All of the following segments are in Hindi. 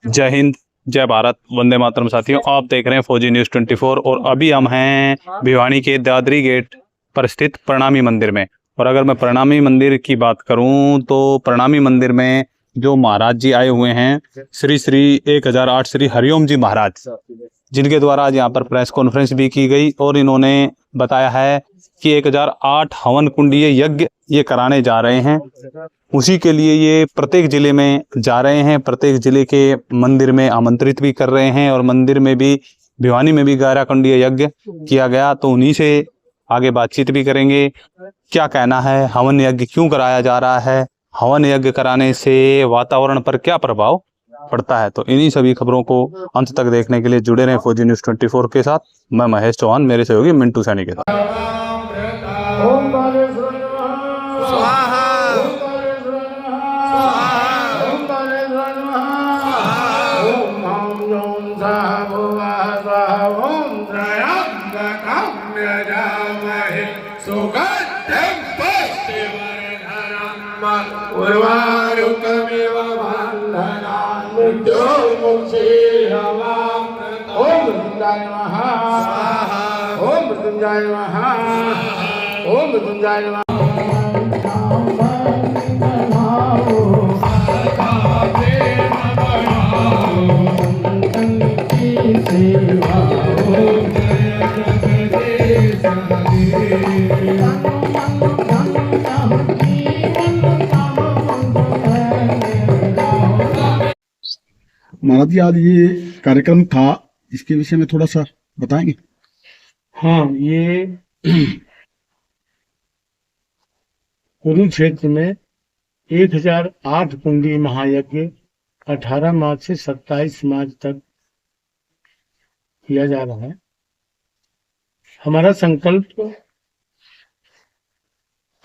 जय हिंद, जय भारत, वंदे मातरम। साथियों, आप देख रहे हैं फौजी न्यूज़ 24 और अभी हम हैं भिवानी के दादरी गेट पर स्थित प्रणामी मंदिर में। और अगर मैं प्रणामी मंदिर की बात करूं तो प्रणामी मंदिर में जो महाराज जी आए हुए हैं, श्री श्री 1008 श्री हरिओम जी महाराज, जिनके द्वारा आज यहाँ पर प्रेस कॉन्फ्रेंस भी की गई और इन्होंने बताया है कि 1008 हवन कुंडीय यज्ञ ये कराने जा रहे हैं। उसी के लिए ये प्रत्येक जिले में जा रहे हैं, प्रत्येक जिले के मंदिर में आमंत्रित भी कर रहे हैं और मंदिर में भी, भिवानी में भी 11 कुंडीय यज्ञ किया गया, तो उन्हीं से आगे बातचीत भी करेंगे। क्या कहना है, हवन यज्ञ क्यों कराया जा रहा है, हवन यज्ञ कराने से वातावरण पर क्या प्रभाव पड़ता है, तो इन्हीं सभी खबरों को अंत तक देखने के लिए जुड़े रहें फौजी न्यूज़ 24 के साथ। मैं महेश चौहान, मेरे सहयोगी मिंटू सैनी के साथ। ओम मृत्युंजय नमः। महाराज जी, आज ये कार्यक्रम था, इसके विषय में थोड़ा सा बताएंगे? हाँ, ये कुरुक्षेत्र में 1008 कुंडी महायज्ञ 18 मार्च से 27 मार्च तक किया जा रहा है। हमारा संकल्प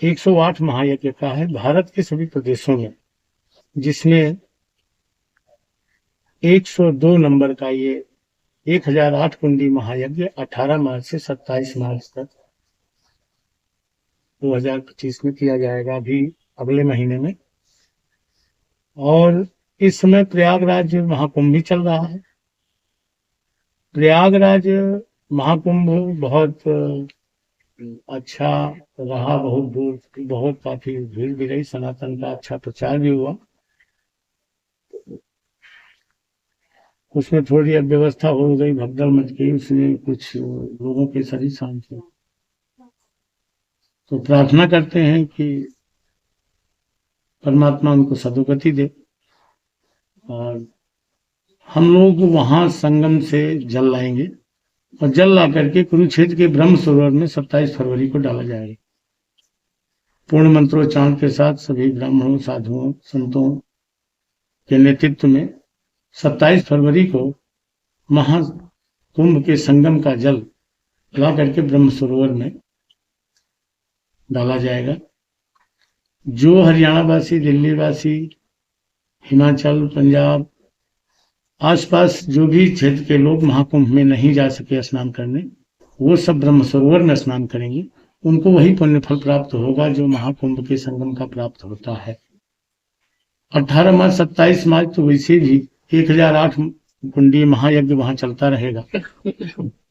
108 महायज्ञ का है भारत के सभी प्रदेशों में, जिसमें 102 नंबर का ये 1008 कुंडी महायज्ञ 18 मार्च से 27 मार्च तक 2025 में किया जाएगा, अभी अगले महीने में। और इस समय प्रयागराज महाकुंभ भी चल रहा है। प्रयागराज महाकुंभ बहुत अच्छा रहा, बहुत दूर, बहुत काफी भीड़ भी रही, सनातन का अच्छा प्रचार भी हुआ। उसमें थोड़ी अव्यवस्था हो गई, भगदड़ मच गई, उसमें कुछ लोगों के शरीर शांत हुए। तो प्रार्थना करते हैं कि परमात्मा उनको सदुगति दे। और हम लोग वहां संगम से जल लाएंगे और जल ला करके कुरुक्षेत्र के ब्रह्म सरोवर में 27 फरवरी को डाला जाएगा। पूर्ण मंत्रोच्चारण के साथ सभी ब्राह्मणों, साधुओं, संतों के नेतृत्व में 27 फरवरी को महाकुंभ के संगम का जल ला करके ब्रह्म सरोवर में डाला जाएगा। जो हरियाणा वासी, दिल्ली वासी, हिमाचल, पंजाब, आसपास जो भी क्षेत्र के लोग महाकुंभ में नहीं जा सके स्नान करने, वो सब ब्रह्म सरोवर में स्नान करेंगे। उनको वही पुण्य फल प्राप्त होगा जो महाकुंभ के संगम का प्राप्त होता है। 18 मार्च 27 मार्च तो वैसे भी 1008 कुंडी महायज्ञ वहां चलता रहेगा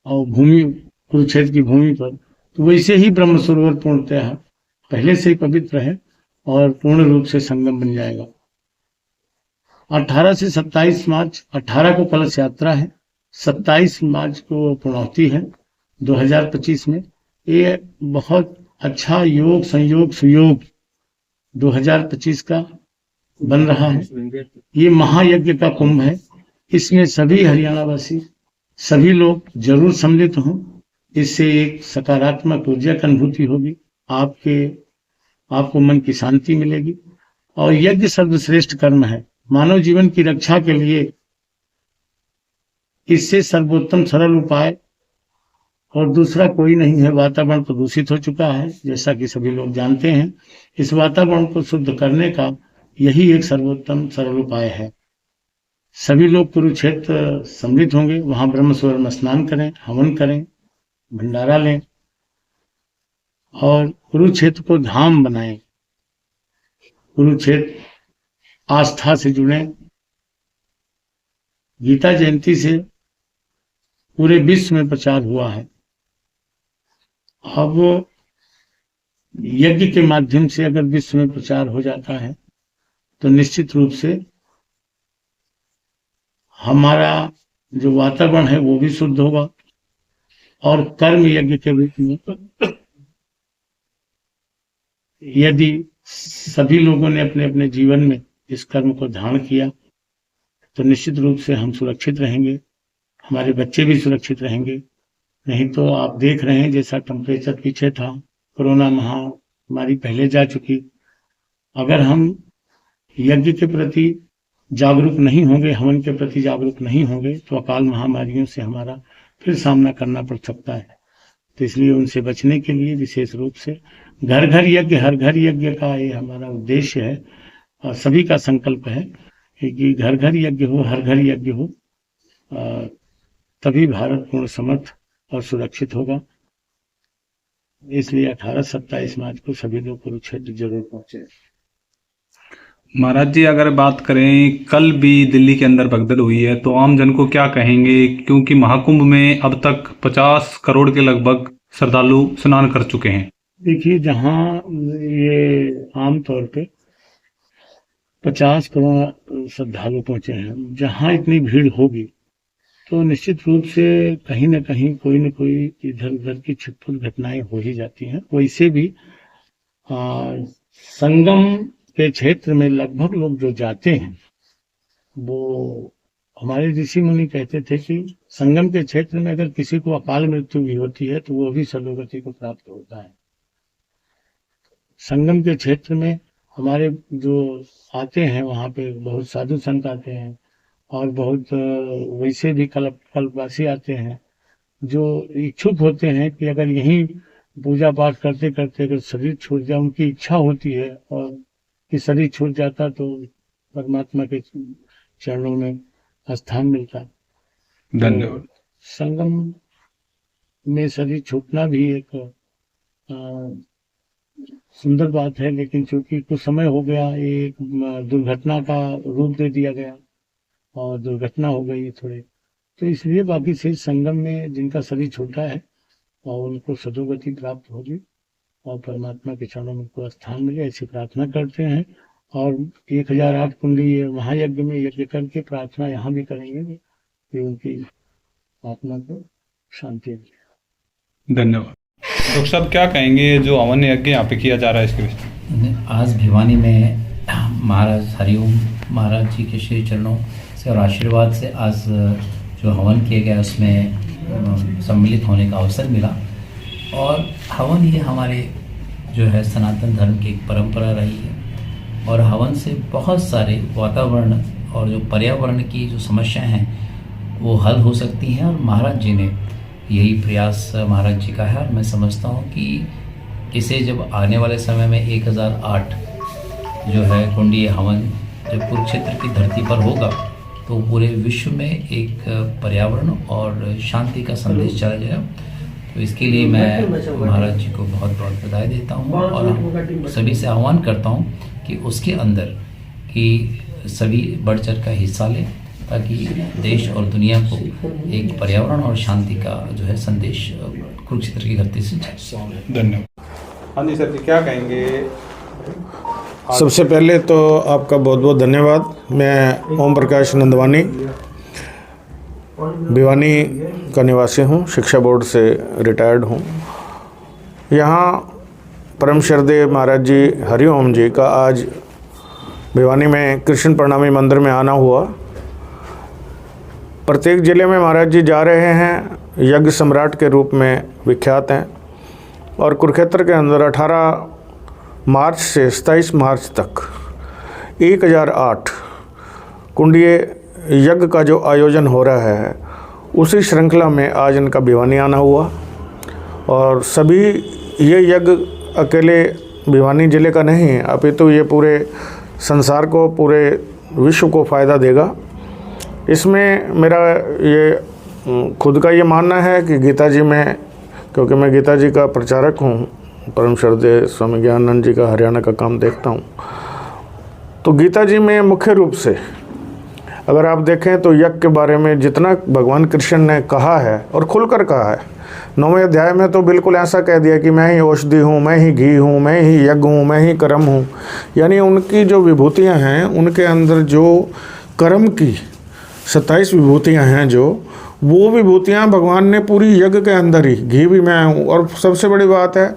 और भूमि, कुरुक्षेत्र की भूमि पर, तो वैसे ही ब्रह्म सरोवर पूर्णतः पहले से ही पवित्र है और पूर्ण रूप से संगम बन जाएगा। 18 से 27 मार्च, 18 को कलश यात्रा है, 27 मार्च को पूर्णाहुति है 2025 में। ये बहुत अच्छा योग, संयोग, सुयोग 2025 का बन रहा है। ये महायज्ञ का कुंभ है, इसमें सभी हरियाणा वासी, सभी लोग जरूर सम्मिलित हों। इससे एक सकारात्मक ऊर्जा की अनुभूति होगी, आपको मन की शांति मिलेगी। और यज्ञ सर्वश्रेष्ठ कर्म है, मानव जीवन की रक्षा के लिए इससे सर्वोत्तम सरल उपाय और दूसरा कोई नहीं है। वातावरण प्रदूषित हो चुका है, जैसा कि सभी लोग जानते हैं। इस वातावरण को शुद्ध करने का यही एक सर्वोत्तम सरल उपाय है। सभी लोग कुरुक्षेत्र सम्मिलित होंगे, वहां ब्रह्म सरोवर में स्नान करें, हवन करें, भंडारा लें और कुरुक्षेत्र को धाम बनाएं। कुरुक्षेत्र आस्था से जुड़ें, गीता जयंती से पूरे विश्व में प्रचार हुआ है। अब यज्ञ के माध्यम से अगर विश्व में प्रचार हो जाता है तो निश्चित रूप से हमारा जो वातावरण है वो भी शुद्ध होगा, और कर्म यज्ञ के रूप में यदि सभी लोगों ने अपने अपने जीवन में इस कर्म को धारण किया तो निश्चित रूप से हम सुरक्षित रहेंगे, हमारे बच्चे भी सुरक्षित रहेंगे। नहीं तो आप देख रहे हैं जैसा टेम्परेचर पीछे था, कोरोना महामारी पहले जा चुकी। अगर हम यज्ञ के प्रति जागरूक नहीं होंगे, हवन के प्रति जागरूक नहीं होंगे तो अकाल महामारियों से हमारा फिर सामना करना पड़ सकता है। तो इसलिए उनसे बचने के लिए विशेष रूप से घर घर यज्ञ, हर घर यज्ञ का ये हमारा उद्देश्य है और सभी का संकल्प है कि घर घर यज्ञ हो, हर घर यज्ञ हो, तभी भारत पूर्ण समर्थ और सुरक्षित होगा। इसलिए 18-27 मार्च को सभी लोग कुरुक्षेत्र जरूर पहुंचे। महाराज जी, अगर बात करें कल भी दिल्ली के अंदर भगदड़ हुई है तो आम जन को क्या कहेंगे, क्योंकि महाकुंभ में अब तक 50 करोड़ के लगभग श्रद्धालु स्नान कर चुके हैं। देखिए, जहाँ ये आम तौर पे 50 करोड़ श्रद्धालु पहुंचे हैं, जहाँ इतनी भीड़ होगी तो निश्चित रूप से कहीं न कहीं कोई न कोई इधर उधर की छिटपुट घटनाएं हो ही जाती हैं। वैसे भी संगम के क्षेत्र में लगभग लोग जो जाते हैं वो हमारे ऋषि मुनि कहते थे कि संगम के क्षेत्र में अगर किसी को अकाल मृत्यु भी होती है तो वो भी सदोगति को प्राप्त होता है। संगम के क्षेत्र में हमारे जो आते हैं वहाँ पे बहुत साधु संत आते हैं और बहुत वैसे भी कल्पवासी आते हैं जो इच्छुक होते हैं कि अगर यहीं पूजा पाठ करते करते अगर शरीर छूट जाए, उनकी इच्छा होती है और कि शरीर छूट जाता तो परमात्मा के चरणों में स्थान मिलता। धन्यवाद। तो संगम में शरीर छूटना भी एक सुंदर बात है, लेकिन चूंकि कुछ समय हो गया एक दुर्घटना का रूप दे दिया गया और दुर्घटना हो गई थोड़े, तो इसलिए बाकी से संगम में जिनका शरीर छोटा है और उनको सदोगति प्राप्त होगी और परमात्मा के चरणों में उनको स्थान मिले, ऐसी प्रार्थना करते हैं। और 1008 कुंडी महायज्ञ में यज्ञ करके प्रार्थना यहाँ भी करेंगे कि उनकी आत्मा को शांति मिले। धन्यवाद। डॉक्टर साहब, क्या कहेंगे जो हवन यज्ञ यहाँ पे किया जा रहा है इसके विषय? आज भिवानी में महाराज हरिओम महाराज जी के श्री चरणों से और आशीर्वाद से आज जो हवन किया गया उसमें सम्मिलित होने का अवसर मिला। और हवन ये हमारे जो है सनातन धर्म की एक परंपरा रही है और हवन से बहुत सारे वातावरण और जो पर्यावरण की जो समस्याएं हैं वो हल हो सकती हैं। और महाराज जी ने यही प्रयास महाराज जी का है और मैं समझता हूँ कि इसे जब आने वाले समय में 1008 जो है कुंडीय हवन जब कुरुक्षेत्र की धरती पर होगा तो पूरे विश्व में एक पर्यावरण और शांति का संदेश चला जाएगा। तो इसके लिए मैं महाराज जी को बहुत बहुत बधाई देता हूँ और सभी से आह्वान करता हूँ कि उसके अंदर कि सभी बढ़ चढ़ का हिस्सा लें ताकि देश और दुनिया को एक पर्यावरण और शांति का जो है संदेश कुरुक्षेत्र की धरती से जाए। धन्यवाद। हाँ जी सर जी, क्या कहेंगे? सबसे पहले तो आपका बहुत बहुत धन्यवाद। मैं ओम प्रकाश नंदवानी भिवानी का निवासी हूँ, शिक्षा बोर्ड से रिटायर्ड हूँ। यहाँ परम श्रद्धेय महाराज जी हरिओम जी का आज भिवानी में कृष्ण प्रणामी मंदिर में आना हुआ। प्रत्येक ज़िले में महाराज जी जा रहे हैं, यज्ञ सम्राट के रूप में विख्यात हैं और कुरुक्षेत्र के अंदर 18 मार्च से 27 मार्च तक 1008 कुंडीय यज्ञ का जो आयोजन हो रहा है उसी श्रृंखला में आज इनका भिवानी आना हुआ। और सभी ये यज्ञ अकेले भिवानी ज़िले का नहीं है, अपितु ये पूरे संसार को, पूरे विश्व को फ़ायदा देगा। इसमें मेरा ये खुद का ये मानना है कि गीता जी में, क्योंकि मैं गीता जी का प्रचारक हूँ, परम श्रद्धेय स्वामी ज्ञानानंद जी का हरियाणा का काम देखता हूँ, तो गीता जी में मुख्य रूप से अगर आप देखें तो यज्ञ के बारे में जितना भगवान कृष्ण ने कहा है और खुलकर कहा है, 9वें अध्याय में तो बिल्कुल ऐसा कह दिया कि मैं ही औषधि हूँ, मैं ही घी हूँ, मैं ही यज्ञ हूँ, मैं ही कर्म हूँ। यानी उनकी जो विभूतियाँ हैं, उनके अंदर जो कर्म की 27 विभूतियाँ हैं, जो वो विभूतियाँ भगवान ने पूरी यज्ञ के अंदर ही, घी भी मैं हूँ। और सबसे बड़ी बात है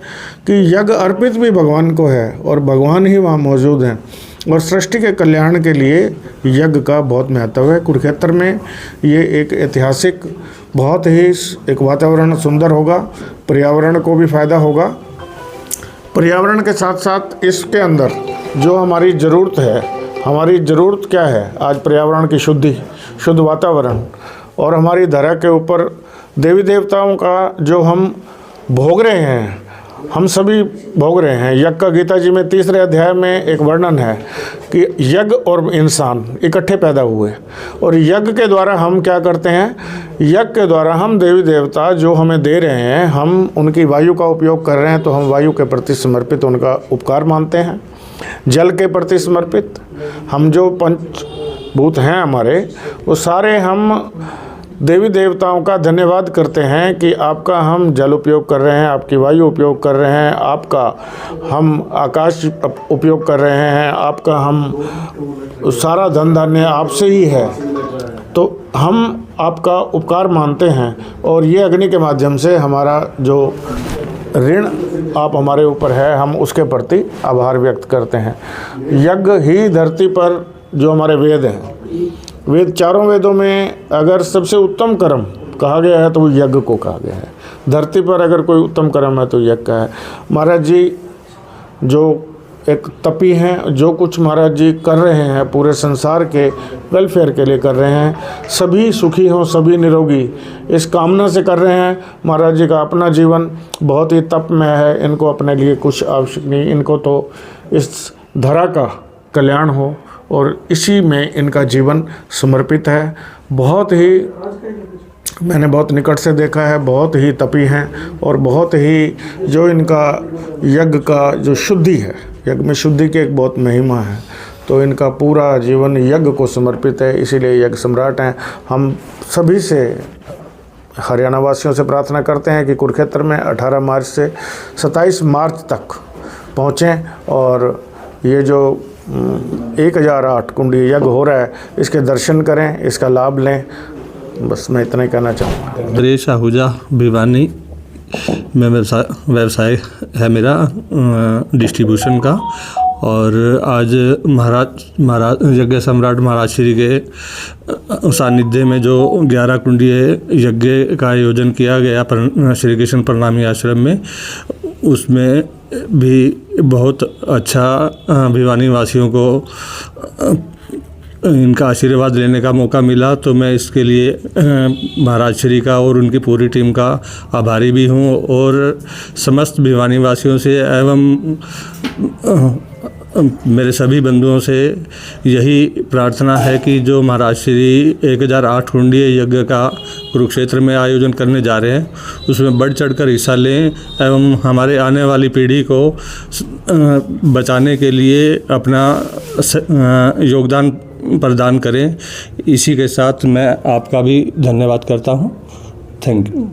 कि यज्ञ अर्पित भी भगवान को है और भगवान ही वहाँ मौजूद हैं। और सृष्टि के कल्याण के लिए यज्ञ का बहुत महत्व है। कुरुक्षेत्र में ये एक ऐतिहासिक, बहुत ही एक वातावरण सुंदर होगा, पर्यावरण को भी फायदा होगा। पर्यावरण के साथ साथ इसके अंदर जो हमारी ज़रूरत है, हमारी ज़रूरत क्या है आज? पर्यावरण की शुद्धि, शुद्ध वातावरण, और हमारी धरा के ऊपर देवी देवताओं का जो हम भोग रहे हैं, हम सभी भोग रहे हैं। यज्ञ का गीता जी में 3रे अध्याय में एक वर्णन है कि यज्ञ और इंसान इकट्ठे पैदा हुए, और यज्ञ के द्वारा हम क्या करते हैं? यज्ञ के द्वारा हम देवी देवता जो हमें दे रहे हैं, हम उनकी वायु का उपयोग कर रहे हैं, तो हम वायु के प्रति समर्पित उनका उपकार मानते हैं। जल के प्रति समर्पित, हम जो पंचभूत हैं हमारे, वो सारे हम देवी देवताओं का धन्यवाद करते हैं कि आपका हम जल उपयोग कर रहे हैं, आपकी वायु उपयोग कर रहे हैं, आपका हम आकाश उपयोग कर रहे हैं, आपका हम सारा धन धान्य आपसे ही है, तो हम आपका उपकार मानते हैं। और ये अग्नि के माध्यम से हमारा जो ऋण आप हमारे ऊपर है, हम उसके प्रति आभार व्यक्त करते हैं। यज्ञ ही धरती पर जो हमारे वेद हैं, वेद, चारों वेदों में अगर सबसे उत्तम कर्म कहा गया है तो वो यज्ञ को कहा गया है। धरती पर अगर कोई उत्तम कर्म है तो यज्ञ का है। महाराज जी जो एक तपी हैं, जो कुछ महाराज जी कर रहे हैं पूरे संसार के वेलफेयर के लिए कर रहे हैं, सभी सुखी हों, सभी निरोगी, इस कामना से कर रहे हैं। महाराज जी का अपना जीवन बहुत ही तप में है, इनको अपने लिए कुछ आवश्यक नहीं, इनको तो इस धरा का कल्याण हो और इसी में इनका जीवन समर्पित है। बहुत ही मैंने बहुत निकट से देखा है, बहुत ही तपी हैं और बहुत ही जो इनका यज्ञ का जो शुद्धि है, यज्ञ में शुद्धि की एक बहुत महिमा है, तो इनका पूरा जीवन यज्ञ को समर्पित है, इसीलिए यज्ञ सम्राट हैं। हम सभी से, हरियाणा वासियों से प्रार्थना करते हैं कि कुरुक्षेत्र में 18 मार्च से 27 मार्च तक पहुँचें और ये जो 1008 कुंडी यज्ञ हो रहा है, इसके दर्शन करें, इसका लाभ लें। बस मैं इतना ही कहना चाहूँगा। नरेश आहूजा भिवानी में व्यवसाय है मेरा डिस्ट्रीब्यूशन का, और आज महाराज यज्ञ सम्राट महाराज श्री के सानिध्य में जो 11 कुंडीय यज्ञ का आयोजन किया गया श्री कृष्ण प्रणामी आश्रम में, उसमें भी बहुत अच्छा भिवानी वासियों को इनका आशीर्वाद लेने का मौका मिला, तो मैं इसके लिए महाराज श्री का और उनकी पूरी टीम का आभारी भी हूँ। और समस्त भिवानी वासियों से एवं मेरे सभी बंधुओं से यही प्रार्थना है कि जो महाराज श्री 1008 कुंडीय यज्ञ का कुरुक्षेत्र में आयोजन करने जा रहे हैं, उसमें बढ़ चढ़कर हिस्सा लें एवं हमारे आने वाली पीढ़ी को बचाने के लिए अपना योगदान प्रदान करें। इसी के साथ मैं आपका भी धन्यवाद करता हूँ। Thank you.